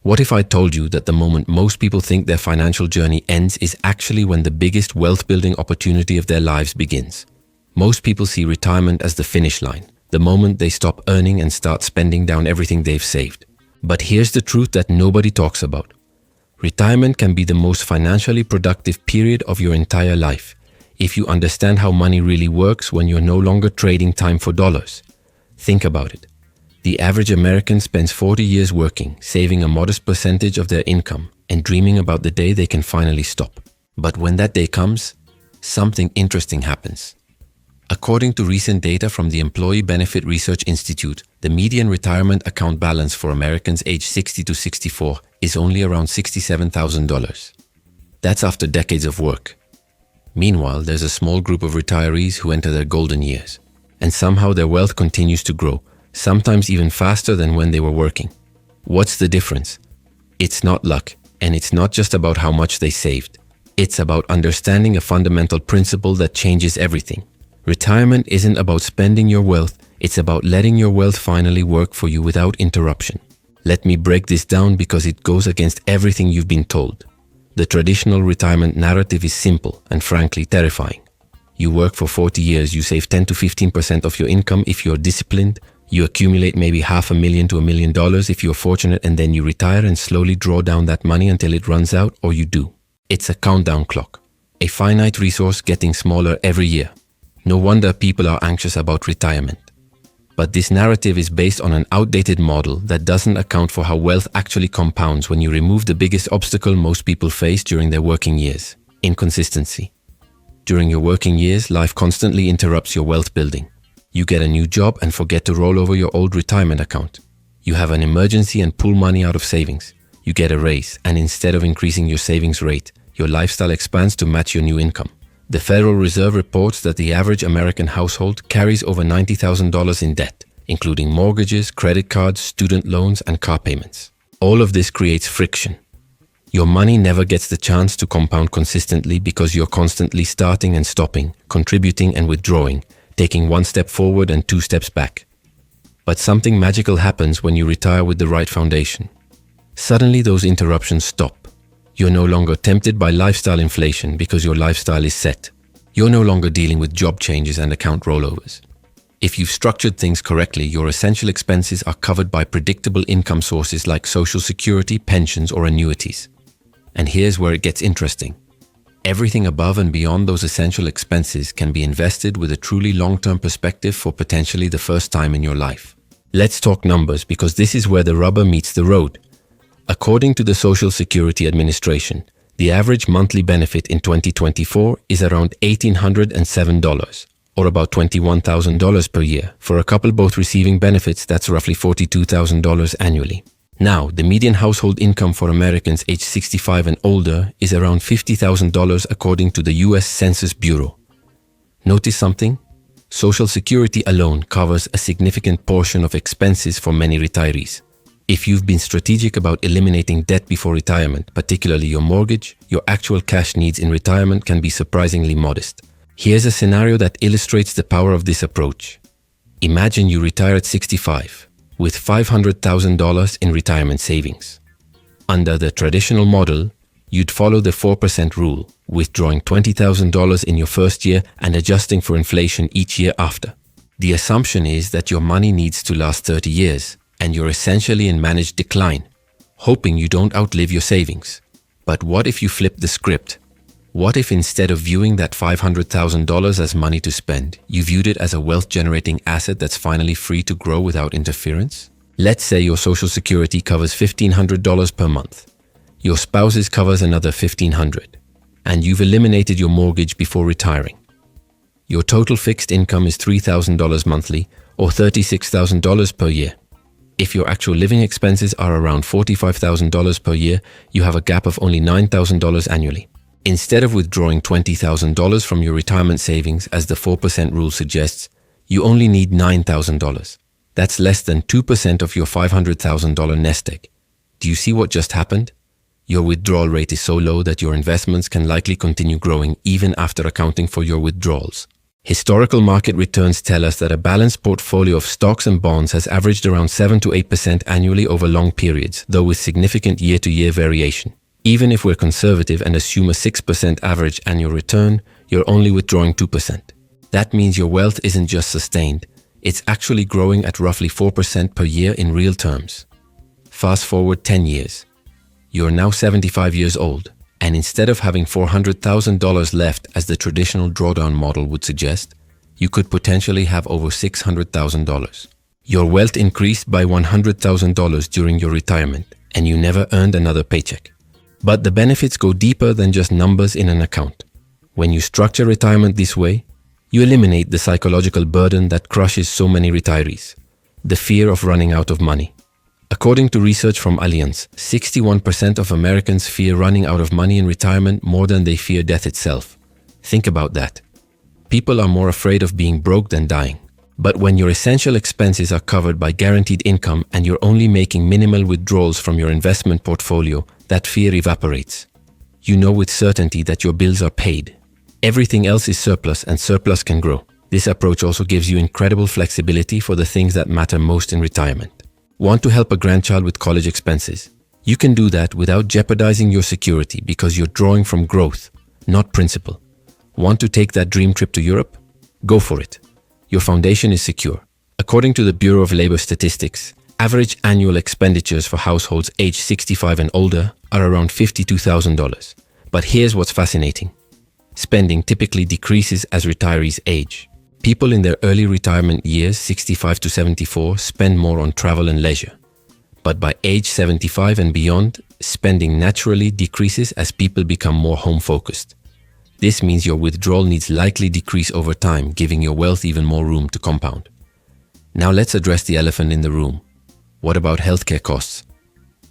What if I told you that the moment most people think their financial journey ends is actually when the biggest wealth-building opportunity of their lives begins? Most people see retirement as the finish line, the moment they stop earning and start spending down everything they've saved. But here's the truth that nobody talks about. Retirement can be the most financially productive period of your entire life, if you understand how money really works when you're no longer trading time for dollars. Think about it. The average American spends 40 years working, saving a modest percentage of their income, and dreaming about the day they can finally stop. But when that day comes, something interesting happens. According to recent data from the Employee Benefit Research Institute, the median retirement account balance for Americans aged 60 to 64 is only around $67,000. That's after decades of work. Meanwhile, there's a small group of retirees who enter their golden years, and somehow their wealth continues to grow, sometimes even faster than when they were working. What's the difference? It's not luck, and it's not just about how much they saved. It's about understanding a fundamental principle that changes everything. Retirement isn't about spending your wealth, it's about letting your wealth finally work for you without interruption. Let me break this down because it goes against everything you've been told. The traditional retirement narrative is simple and frankly terrifying. You work for 40 years, you save 10 to 15% of your income if you're disciplined, you accumulate maybe $500,000 to $1 million if you're fortunate, and then you retire and slowly draw down that money until it runs out, or you do. It's a countdown clock, a finite resource getting smaller every year. No wonder people are anxious about retirement. But this narrative is based on an outdated model that doesn't account for how wealth actually compounds when you remove the biggest obstacle most people face during their working years: inconsistency. During your working years, life constantly interrupts your wealth building. You get a new job and forget to roll over your old retirement account. You have an emergency and pull money out of savings. You get a raise, and instead of increasing your savings rate, your lifestyle expands to match your new income. The Federal Reserve reports that the average American household carries over $90,000 in debt, including mortgages, credit cards, student loans, and car payments. All of this creates friction. Your money never gets the chance to compound consistently because you're constantly starting and stopping, contributing and withdrawing, taking one step forward and two steps back. But something magical happens when you retire with the right foundation. Suddenly those interruptions stop. You're no longer tempted by lifestyle inflation because your lifestyle is set. You're no longer dealing with job changes and account rollovers. If you've structured things correctly, your essential expenses are covered by predictable income sources like Social Security, pensions, or annuities. And here's where it gets interesting. Everything above and beyond those essential expenses can be invested with a truly long-term perspective for potentially the first time in your life. Let's talk numbers, because this is where the rubber meets the road. According to the Social Security Administration, the average monthly benefit in 2024 is around $1,807, or about $21,000 per year. For a couple both receiving benefits, that's roughly $42,000 annually. Now, the median household income for Americans aged 65 and older is around $50,000 according to the US Census Bureau. Notice something? Social Security alone covers a significant portion of expenses for many retirees. If you've been strategic about eliminating debt before retirement, particularly your mortgage, your actual cash needs in retirement can be surprisingly modest. Here's a scenario that illustrates the power of this approach. Imagine you retire at 65 with $500,000 in retirement savings. Under the traditional model, you'd follow the 4% rule, withdrawing $20,000 in your first year and adjusting for inflation each year after. The assumption is that your money needs to last 30 years, and you're essentially in managed decline, hoping you don't outlive your savings. But what if you flip the script? What if instead of viewing that $500,000 as money to spend, you viewed it as a wealth-generating asset that's finally free to grow without interference? Let's say your Social Security covers $1,500 per month. Your spouse's covers another $1,500, and you've eliminated your mortgage before retiring. Your total fixed income is $3,000 monthly or $36,000 per year. If your actual living expenses are around $45,000 per year, you have a gap of only $9,000 annually. Instead of withdrawing $20,000 from your retirement savings, as the 4% rule suggests, you only need $9,000. That's less than 2% of your $500,000 nest egg. Do you see what just happened? Your withdrawal rate is so low that your investments can likely continue growing even after accounting for your withdrawals. Historical market returns tell us that a balanced portfolio of stocks and bonds has averaged around 7 to 8% annually over long periods, though with significant year-to-year variation. Even if we're conservative and assume a 6% average annual return, you're only withdrawing 2%. That means your wealth isn't just sustained, it's actually growing at roughly 4% per year in real terms. Fast forward 10 years. You're now 75 years old, and instead of having $400,000 left as the traditional drawdown model would suggest, you could potentially have over $600,000. Your wealth increased by $100,000 during your retirement, and you never earned another paycheck. But the benefits go deeper than just numbers in an account. When you structure retirement this way, you eliminate the psychological burden that crushes so many retirees, the fear of running out of money. According to research from Allianz, 61% of Americans fear running out of money in retirement more than they fear death itself. Think about that. People are more afraid of being broke than dying. But when your essential expenses are covered by guaranteed income and you're only making minimal withdrawals from your investment portfolio, that fear evaporates. You know with certainty that your bills are paid. Everything else is surplus, and surplus can grow. This approach also gives you incredible flexibility for the things that matter most in retirement. Want to help a grandchild with college expenses? You can do that without jeopardizing your security because you're drawing from growth, not principal. Want to take that dream trip to Europe? Go for it. Your foundation is secure. According to the Bureau of Labor Statistics, average annual expenditures for households aged 65 and older are around $52,000. But here's what's fascinating. Spending typically decreases as retirees age. People in their early retirement years, 65 to 74, spend more on travel and leisure. But by age 75 and beyond, spending naturally decreases as people become more home-focused. This means your withdrawal needs likely decrease over time, giving your wealth even more room to compound. Now let's address the elephant in the room. What about healthcare costs?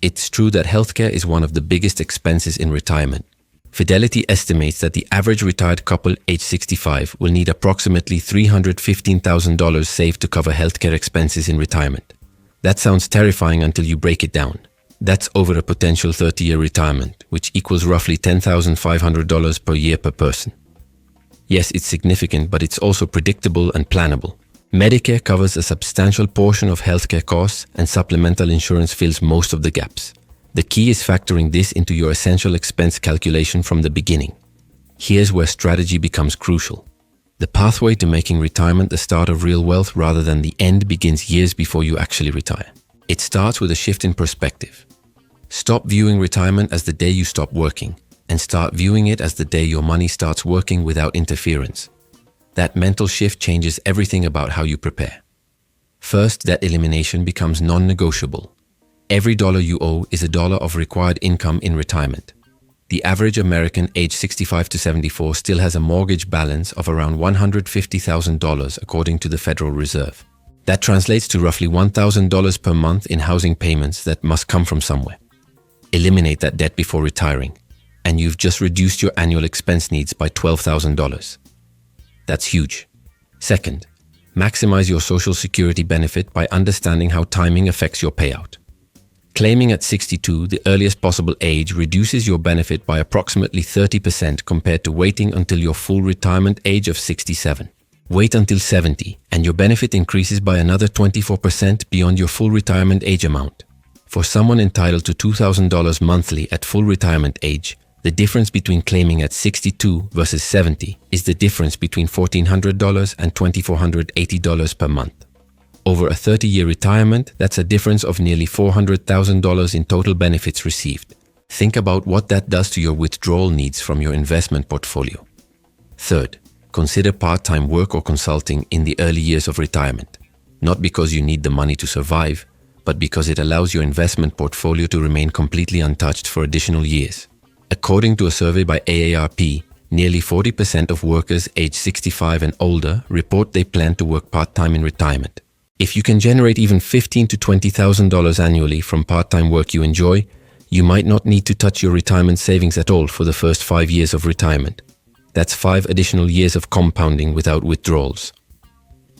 It's true that healthcare is one of the biggest expenses in retirement. Fidelity estimates that the average retired couple aged 65 will need approximately $315,000 saved to cover healthcare expenses in retirement. That sounds terrifying until you break it down. That's over a potential 30-year retirement, which equals roughly $10,500 per year per person. Yes, it's significant, but it's also predictable and plannable. Medicare covers a substantial portion of healthcare costs, and supplemental insurance fills most of the gaps. The key is factoring this into your essential expense calculation from the beginning. Here's where strategy becomes crucial. The pathway to making retirement the start of real wealth rather than the end begins years before you actually retire. It starts with a shift in perspective. Stop viewing retirement as the day you stop working, and start viewing it as the day your money starts working without interference. That mental shift changes everything about how you prepare. First, debt elimination becomes non-negotiable. Every dollar you owe is a dollar of required income in retirement. The average American aged 65 to 74 still has a mortgage balance of around $150,000 according to the Federal Reserve. That translates to roughly $1,000 per month in housing payments that must come from somewhere. Eliminate that debt before retiring, and you've just reduced your annual expense needs by $12,000. That's huge. Second, maximize your Social Security benefit by understanding how timing affects your payout. Claiming at 62, the earliest possible age, reduces your benefit by approximately 30% compared to waiting until your full retirement age of 67. Wait until 70, and your benefit increases by another 24% beyond your full retirement age amount. For someone entitled to $2,000 monthly at full retirement age, the difference between claiming at 62 versus 70 is the difference between $1,400 and $2,480 per month. Over a 30-year retirement, that's a difference of nearly $400,000 in total benefits received. Think about what that does to your withdrawal needs from your investment portfolio. Third, consider part-time work or consulting in the early years of retirement, not because you need the money to survive, but because it allows your investment portfolio to remain completely untouched for additional years. According to a survey by AARP, nearly 40% of workers aged 65 and older report they plan to work part-time in retirement. If you can generate even $15,000 to $20,000 annually from part-time work you enjoy, you might not need to touch your retirement savings at all for the first 5 years of retirement. That's 5 additional years of compounding without withdrawals.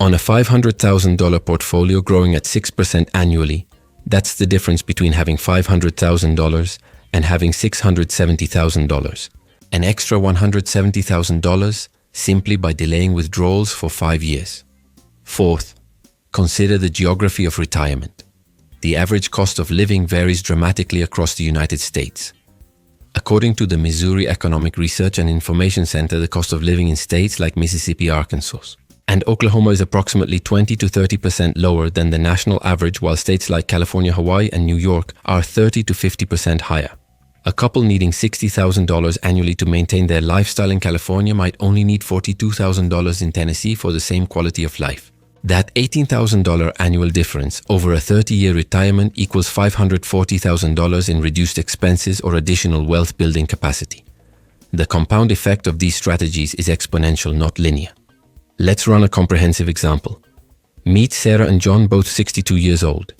On a $500,000 portfolio growing at 6% annually, that's the difference between having $500,000 and having $670,000. An extra $170,000, simply by delaying withdrawals for 5 years. Fourth, consider the geography of retirement. The average cost of living varies dramatically across the United States. According to the Missouri Economic Research and Information Center, the cost of living in states like Mississippi, Arkansas, and Oklahoma is approximately 20 to 30% lower than the national average, while states like California, Hawaii, and New York are 30 to 50% higher. A couple needing $60,000 annually to maintain their lifestyle in California might only need $42,000 in Tennessee for the same quality of life. That $18,000 annual difference over a 30-year retirement equals $540,000 in reduced expenses or additional wealth building capacity. The compound effect of these strategies is exponential, not linear. Let's run a comprehensive example. Meet Sarah and John, both 62 years old.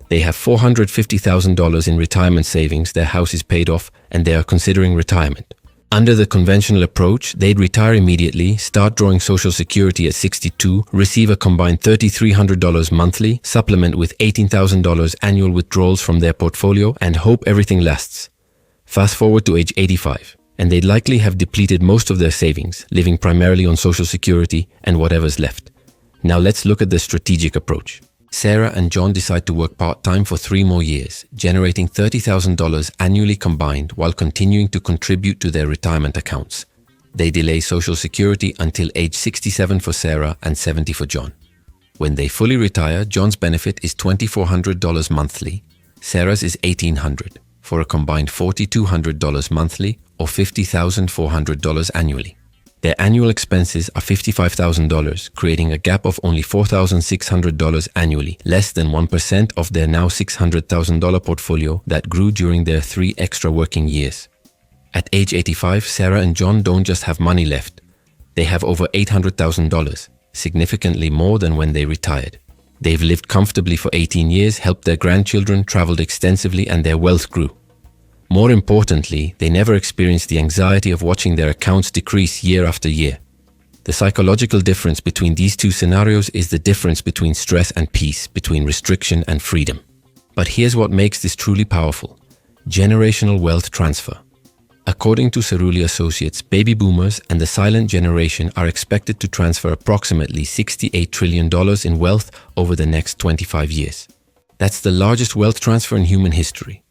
They have $450,000 in retirement savings, their house is paid off, and they are considering retirement. Under the conventional approach, they'd retire immediately, start drawing Social Security at 62, receive a combined $3,300 monthly, supplement with $18,000 annual withdrawals from their portfolio, and hope everything lasts. Fast forward to age 85, and they'd likely have depleted most of their savings, living primarily on Social Security and whatever's left. Now let's look at the strategic approach. Sarah and John decide to work part-time for 3 more years, generating $30,000 annually combined while continuing to contribute to their retirement accounts. They delay Social Security until age 67 for Sarah and 70 for John. When they fully retire, John's benefit is $2,400 monthly, Sarah's is $1,800, for a combined $4,200 monthly or $50,400 annually. Their annual expenses are $55,000, creating a gap of only $4,600 annually, less than 1% of their now $600,000 portfolio that grew during their 3 extra working years. At age 85, Sarah and John don't just have money left. They have over $800,000, significantly more than when they retired. They've lived comfortably for 18 years, helped their grandchildren, traveled extensively, and their wealth grew. More importantly, they never experienced the anxiety of watching their accounts decrease year after year. The psychological difference between these two scenarios is the difference between stress and peace, between restriction and freedom. But here's what makes this truly powerful: generational wealth transfer. According to Cerulli Associates, baby boomers and the silent generation are expected to transfer approximately $68 trillion in wealth over the next 25 years. That's the largest wealth transfer in human history.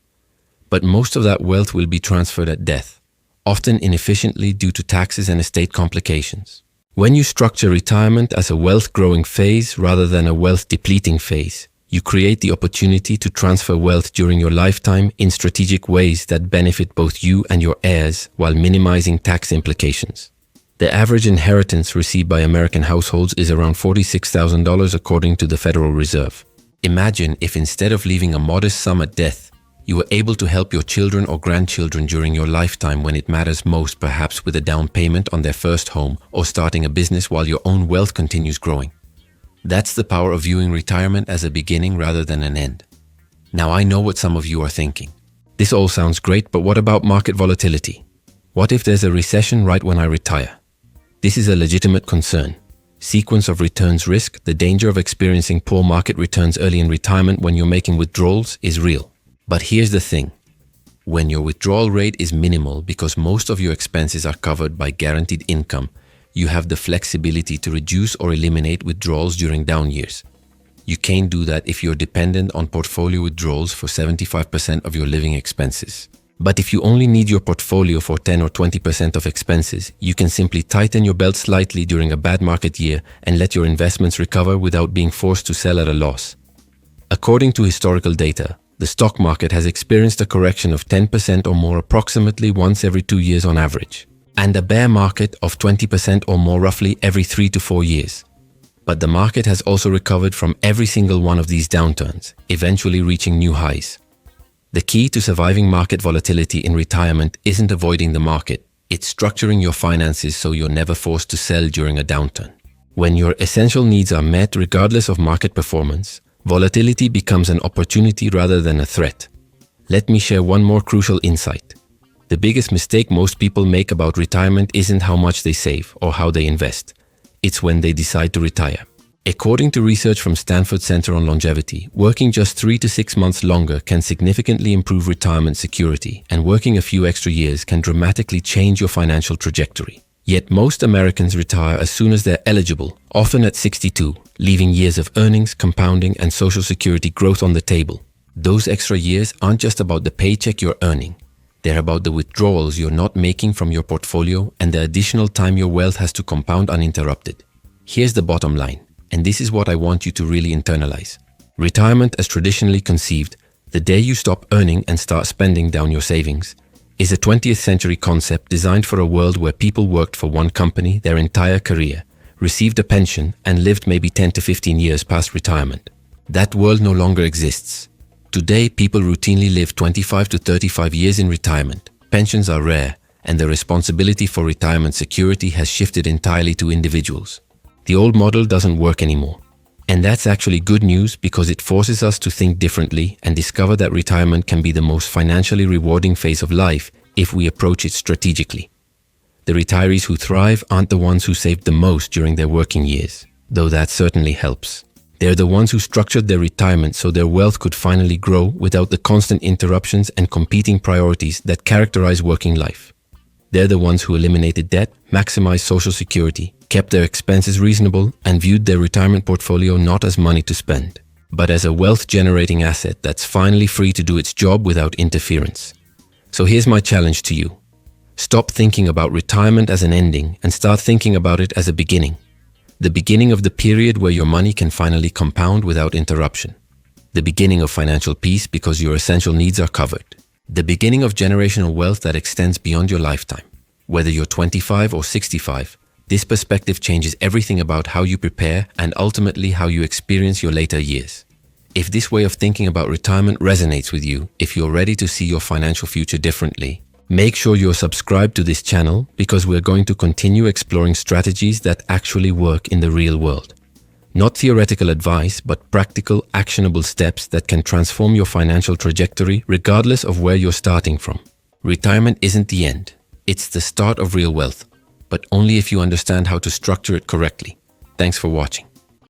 But most of that wealth will be transferred at death, often inefficiently due to taxes and estate complications. When you structure retirement as a wealth-growing phase rather than a wealth-depleting phase, you create the opportunity to transfer wealth during your lifetime in strategic ways that benefit both you and your heirs while minimizing tax implications. The average inheritance received by American households is around $46,000 according to the Federal Reserve. Imagine if instead of leaving a modest sum at death, you were able to help your children or grandchildren during your lifetime when it matters most, perhaps with a down payment on their first home or starting a business while your own wealth continues growing. That's the power of viewing retirement as a beginning rather than an end. Now I know what some of you are thinking. This all sounds great, but what about market volatility? What if there's a recession right when I retire? This is a legitimate concern. Sequence of returns risk, the danger of experiencing poor market returns early in retirement when you're making withdrawals, is real. But here's the thing. When your withdrawal rate is minimal because most of your expenses are covered by guaranteed income, you have the flexibility to reduce or eliminate withdrawals during down years. You can't do that if you're dependent on portfolio withdrawals for 75% of your living expenses. But if you only need your portfolio for 10 or 20% of expenses, you can simply tighten your belt slightly during a bad market year and let your investments recover without being forced to sell at a loss. According to historical data, the stock market has experienced a correction of 10% or more approximately once every 2 years on average, and a bear market of 20% or more roughly every 3 to 4 years. But the market has also recovered from every single one of these downturns, eventually reaching new highs. The key to surviving market volatility in retirement isn't avoiding the market, it's structuring your finances so you're never forced to sell during a downturn. When your essential needs are met regardless of market performance, volatility becomes an opportunity rather than a threat. Let me share one more crucial insight. The biggest mistake most people make about retirement isn't how much they save or how they invest. It's when they decide to retire. According to research from Stanford Center on Longevity, working just 3 to 6 months longer can significantly improve retirement security, and working a few extra years can dramatically change your financial trajectory. Yet most Americans retire as soon as they're eligible, often at 62, leaving years of earnings, compounding, and Social Security growth on the table. Those extra years aren't just about the paycheck you're earning. They're about the withdrawals you're not making from your portfolio and the additional time your wealth has to compound uninterrupted. Here's the bottom line, and this is what I want you to really internalize. Retirement as traditionally conceived, the day you stop earning and start spending down your savings, is a 20th century concept designed for a world where people worked for one company their entire career, received a pension, and lived maybe 10 to 15 years past retirement. That world no longer exists. Today, people routinely live 25 to 35 years in retirement. Pensions are rare, and the responsibility for retirement security has shifted entirely to individuals. The old model doesn't work anymore. And that's actually good news because it forces us to think differently and discover that retirement can be the most financially rewarding phase of life if we approach it strategically. The retirees who thrive aren't the ones who saved the most during their working years, though that certainly helps. They're the ones who structured their retirement so their wealth could finally grow without the constant interruptions and competing priorities that characterize working life. They're the ones who eliminated debt, maximized Social Security, kept their expenses reasonable, and viewed their retirement portfolio not as money to spend, but as a wealth-generating asset that's finally free to do its job without interference. So here's my challenge to you. Stop thinking about retirement as an ending and start thinking about it as a beginning. The beginning of the period where your money can finally compound without interruption. The beginning of financial peace because your essential needs are covered. The beginning of generational wealth that extends beyond your lifetime. Whether you're 25 or 65, this perspective changes everything about how you prepare and ultimately how you experience your later years. If this way of thinking about retirement resonates with you, if you're ready to see your financial future differently, make sure you're subscribed to this channel because we're going to continue exploring strategies that actually work in the real world. Not theoretical advice, but practical, actionable steps that can transform your financial trajectory regardless of where you're starting from. Retirement isn't the end. It's the start of real wealth, but only if you understand how to structure it correctly. Thanks for watching.